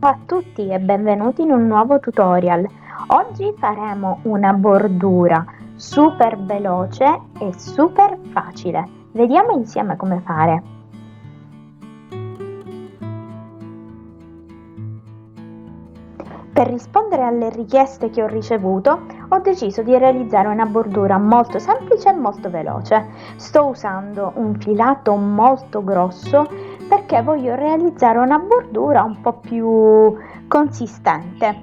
Ciao a tutti e benvenuti in un nuovo tutorial. Oggi faremo una bordura super veloce e super facile. Vediamo insieme come fare. Per rispondere alle richieste che ho ricevuto, ho deciso di realizzare una bordura molto semplice e molto veloce. Sto usando un filato molto grosso perché voglio realizzare una bordura un po' più consistente.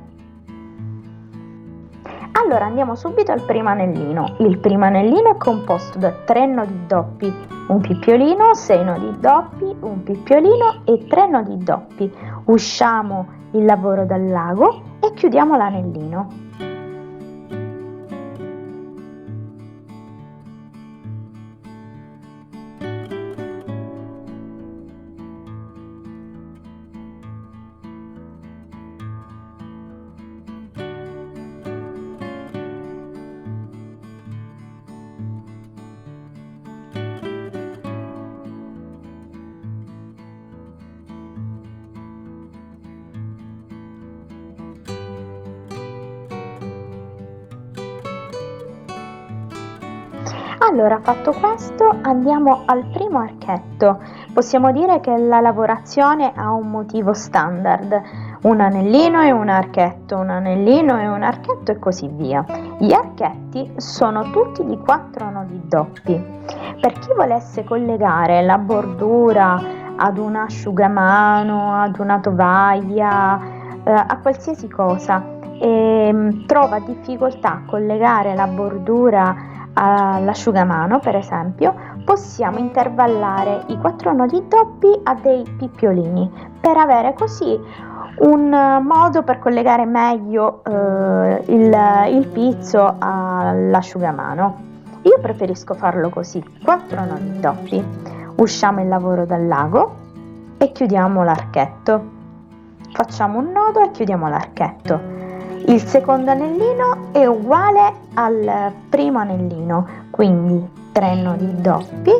Allora andiamo subito al primo anellino. Il primo anellino è composto da 3 nodi doppi, un picciolino, 6 nodi doppi, un picciolino e 3 nodi doppi. Usciamo il lavoro dal lago e chiudiamo l'anellino. Allora, fatto questo, andiamo al primo archetto. Possiamo dire che la lavorazione ha un motivo standard, un anellino e un archetto, un anellino e un archetto e così via. Gli archetti sono tutti di 4 nodi doppi. Per chi volesse collegare la bordura ad un asciugamano, ad una tovaglia, a qualsiasi cosa e trova difficoltà a collegare la bordura all'asciugamano, per esempio, possiamo intervallare i 4 nodi doppi a dei picciolini per avere così un modo per collegare meglio il pizzo all'asciugamano. Io preferisco farlo così, 4 nodi doppi. Usciamo il lavoro dal lago e chiudiamo l'archetto. Facciamo un nodo e chiudiamo l'archetto. Il secondo anellino è uguale al primo anellino, quindi 3 nodi doppi,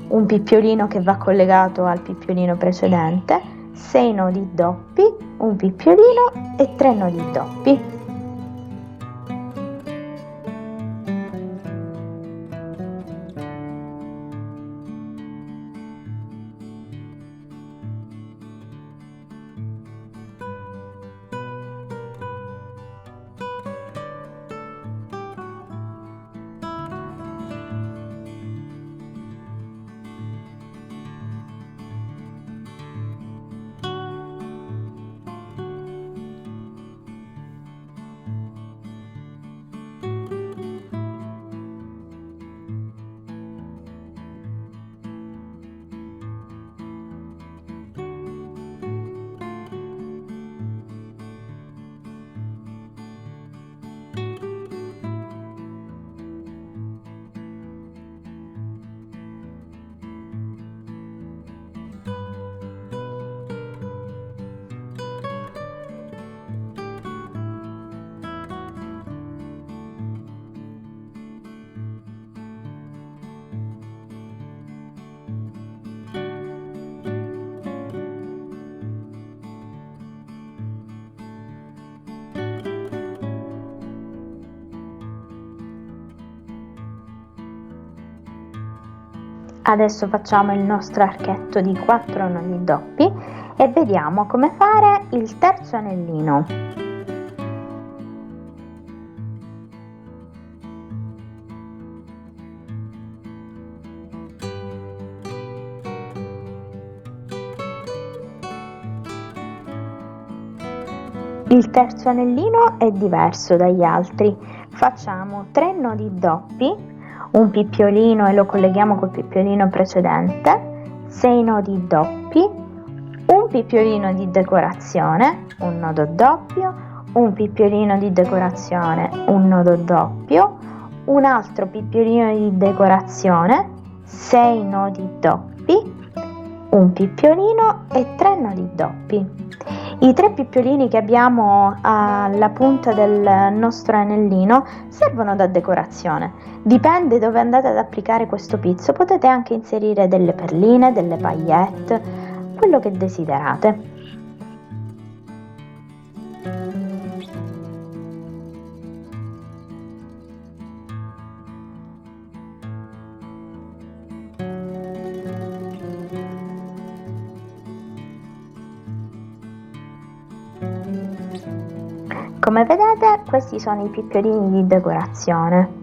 un picciolino che va collegato al picciolino precedente, 6 nodi doppi, un picciolino e 3 nodi doppi. Adesso facciamo il nostro archetto di 4 nodi doppi e vediamo come fare il terzo anellino. Il terzo anellino è diverso dagli altri. Facciamo 3 nodi doppi, un picciolino e lo colleghiamo col picciolino precedente, 6 nodi doppi, un picciolino di decorazione, un nodo doppio, un picciolino di decorazione, un nodo doppio, un altro picciolino di decorazione, 6 nodi doppi, un picciolino e 3 nodi doppi. I 3 picciolini che abbiamo alla punta del nostro anellino servono da decorazione. Dipende dove andate ad applicare questo pizzo, potete anche inserire delle perline, delle paillette, quello che desiderate. Come vedete, questi sono i piccolini di decorazione.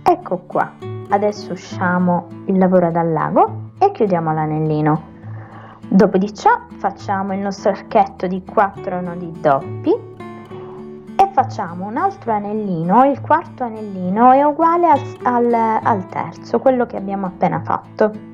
Ecco qua, adesso usciamo il lavoro dal lago e chiudiamo l'anellino. Dopo di ciò facciamo il nostro archetto di 4 nodi doppi e facciamo un altro anellino. Il quarto anellino è uguale al terzo, quello che abbiamo appena fatto.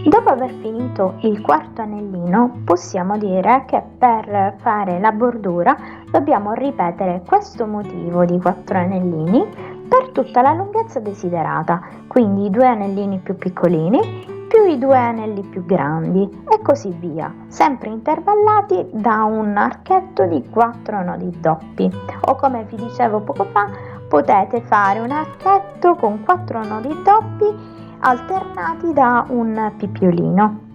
Dopo aver finito il quarto anellino, possiamo dire che per fare la bordura dobbiamo ripetere questo motivo di 4 anellini per tutta la lunghezza desiderata, quindi i 2 anellini più piccolini più i 2 anelli più grandi e così via, sempre intervallati da un archetto di 4 nodi doppi, o come vi dicevo poco fa, potete fare un archetto con 4 nodi doppi alternati da un pippiolino.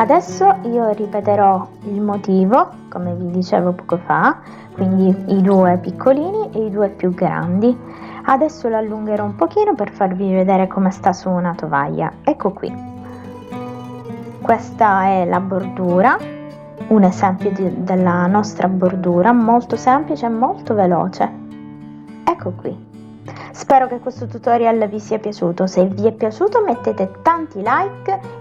Adesso io ripeterò il motivo, come vi dicevo poco fa, quindi i due piccolini e i due più grandi. Adesso lo allungherò un pochino per farvi vedere come sta su una tovaglia. Ecco qui. Questa è la bordura, un esempio della nostra bordura, molto semplice e molto veloce. Ecco qui. Spero che questo tutorial vi sia piaciuto. Se vi è piaciuto mettete tanti like